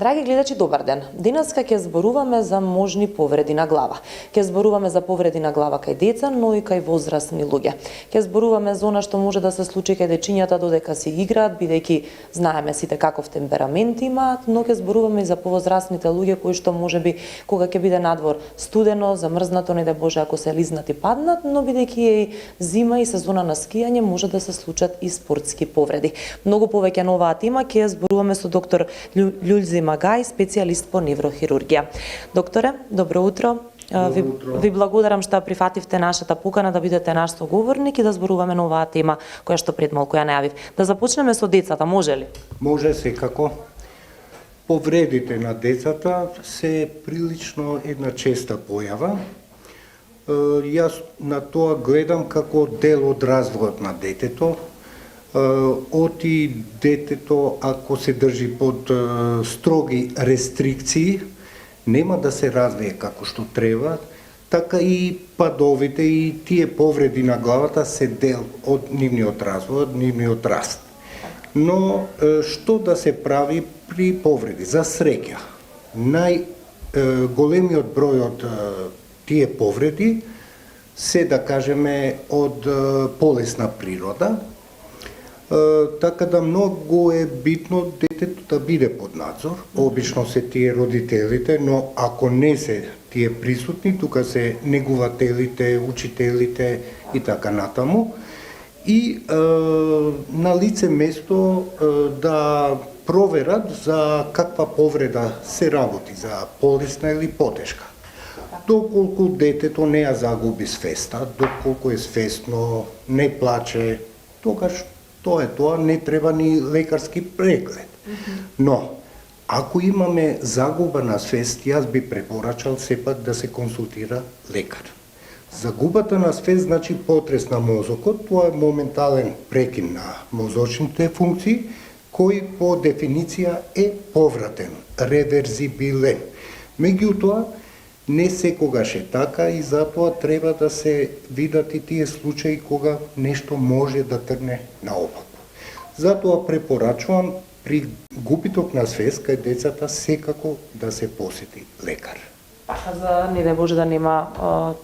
Драги гледачи, добар ден. Денеска ќе зборуваме за можни повреди на глава. Ќе зборуваме за повреди на глава кај деца, но и кај возрастни луѓе. Ќе зборуваме за она што може да се случи кај дечињата додека си играат, бидејќи знаеме сите каков темперамент имаат, но ќе зборуваме и за повозрастните луѓе кои што можеби кога ќе биде надвор студено, замрзнато, не дај Боже ако се лизнат и паднат, но бидејќи е и зима и сезона на скијање, може да се случат и спортски повреди. Многу повеќе на оваа тема ќе зборуваме со доктор Љулзи Магај, специјалист по неврохирургија. Докторе, добро утро. Ви благодарам што прифативте нашата покана да бидете наш соговорник и да зборуваме на оваа тема која што пред малку ја најавив. Да започнеме со децата, може ли? Може секако. Повредите на децата се прилично една честа појава. Јас на тоа гледам како дел од развојот на детето. Оти детето, ако се држи под строги рестрикции, нема да се развие како што треба, така и падовите и тие повреди на главата се дел од нивниот развој, од нивниот раст. Но што да се прави при повреди? За среќа, најголемиот број од тие повреди се, да кажеме, од полесна природа, така да многу е битно детето да биде под надзор. Обично се тие родителите, но ако не се тие присутни, тука се негувателите, учителите и така натаму. И на лице место да проверат за каква повреда се работи, за полесна или потешка. Доколку детето не ја загуби свеста, доколку е свесно, не плаче, тогаш тоа не треба ни лекарски преглед. Но, ако имаме загуба на свест, јас би препорачал сепак да се консултира лекар. Загубата на свест значи потрес на мозокот, тоа е моментален прекин на мозочните функции, кој по дефиниција е повратен, реверзибилен. Меѓутоа, не секогаш е така и затоа треба да се видат и тие случаи кога нешто може да тргне наопаку. Затоа препорачувам при губиток на свест кај децата секако да се посети лекар. За не дај Боже да нема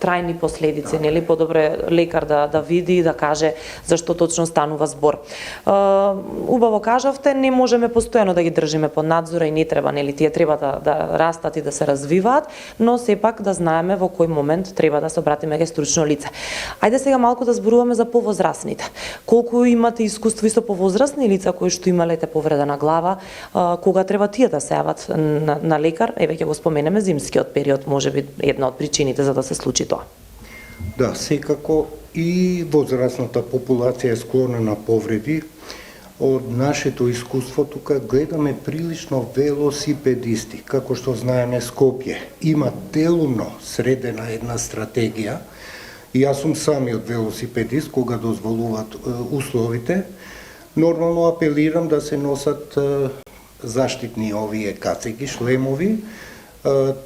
трајни последици, нели подобре лекар да види и да каже зашто точно станува збор. Убаво кажавте, не можеме постојано да ги држиме под надзор и не треба, нели тие треба да растат и да се развиваат, но сепак да знаеме во кој момент треба да се обратиме кај стручно лице. Ајде сега малку да зборуваме за повозрастните. Колку имате искуство и со повозрастни лица кои што ималете повреда на глава, кога треба тие да се јават на лекар? Еве ќе го споменеме зимскиот период, може би една од причините за да се случи тоа. Да, секако и возрастната популација е склона на повреди. Од нашето искуство тука гледаме прилично велосипедисти. Како што знаеме, Скопје има делумно средена една стратегија. И јас сум самиот велосипедист кога дозволуваат условите. Нормално апелирам да се носат заштитни овие кацеги, шлемови.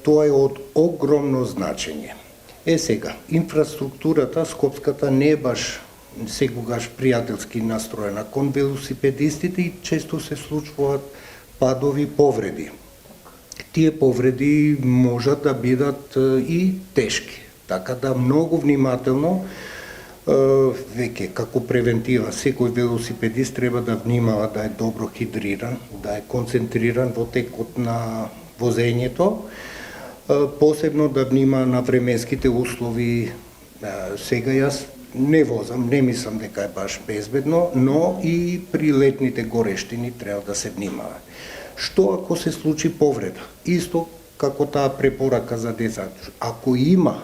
Тоа е од огромно значење. Сега, инфраструктурата скопската не е баш секогаш пријателски настроена кон велосипедистите и често се случуваат падови, повреди. Тие повреди можат да бидат и тешки, така да многу внимателно, веќе како превентива, секој велосипедист треба да внимава да е добро хидриран, да е концентриран во текот на возењето, посебно да внима на временските услови. Сега јас не возам, не мислам дека е баш безбедно, но и при летните горештини треба да се внимава. Што ако се случи повреда? Исто како таа препорака за децата. Ако има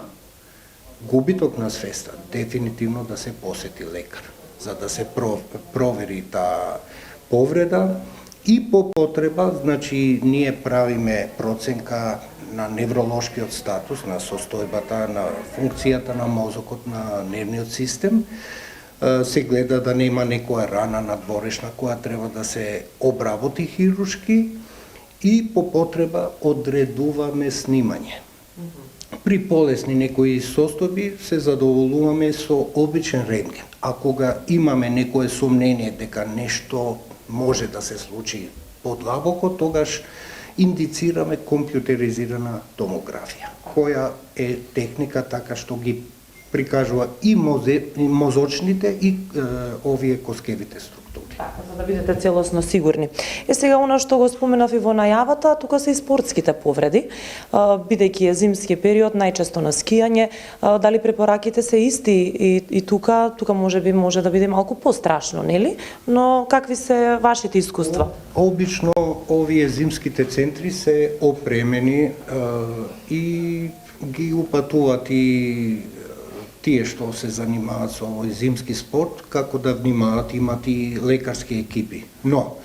губиток на свеста, дефинитивно да се посети лекар, за да се провери таа повреда. И по потреба, значи, ние правиме проценка на невролошкиот статус, на состојбата, на функцијата на мозокот, на нервниот систем. Се гледа да нема некоја рана надворешна која треба да се обработи хируршки и по потреба одредуваме снимање. При полесни некои состојби се задоволуваме со обичен рентген. А кога имаме некое сомнение дека нешто може да се случи подлабоко, тогаш индицираме компјутеризирана томографија, која е техника така што ги прикажува и мозочните и овие коскевите структури. За да бидете целосно сигурни. Сега, она што го споменав и во најавата, тука се и спортските повреди. Бидејќи е зимски период, најчесто на скијање, дали препораките се исти и тука може да биде малку пострашно, нели? Но какви се вашите искуства? Обично овие зимските центри се опремени и ги упатуваат и тие што се занимаваат со овој зимски спорт, како да внимаваат, имат и лекарски екипи. Но,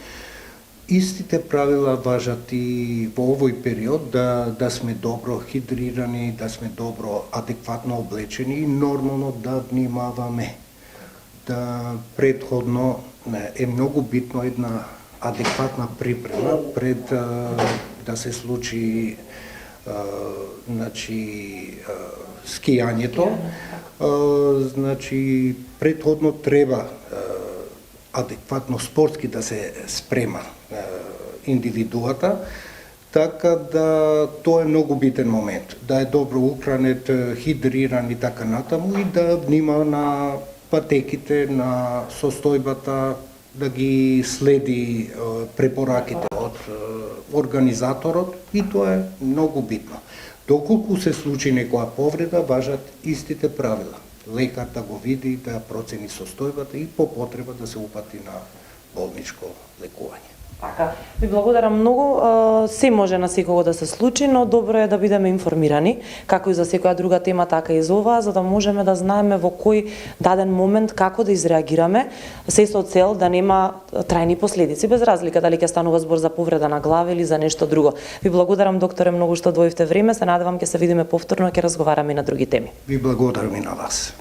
истите правила важат и во овој период да сме добро хидрирани, да сме добро адекватно облечени и нормално да внимаваме. Да предходно е многу битно една адекватна припрема пред да се случи скијањето. Предходно треба адекватно спортски да се спрема индивидуата, така да тоа е многу битен момент, да е добро ухранет, хидриран и така натаму и да внима на патеките, на состојбата, да ги следи препораките од организаторот и тоа е многу битно. Доколку се случи некоја повреда, важат истите правила. Лекар да го види, да процени состојбата и по потреба да се упати на болничко лекување. Така, ви благодарам многу. Се може на секого да се случи, но добро е да бидеме информирани, како и за секоја друга тема, така и за оваа, за да можеме да знаеме во кој даден момент како да изреагираме, се со цел да нема трајни последици, без разлика дали ќе станува збор за повреда на глава или за нешто друго. Ви благодарам, докторе, многу што одвоивте време. Се надевам ќе се видиме повторно, ќе разговараме и на други теми. Ви благодарам и на вас.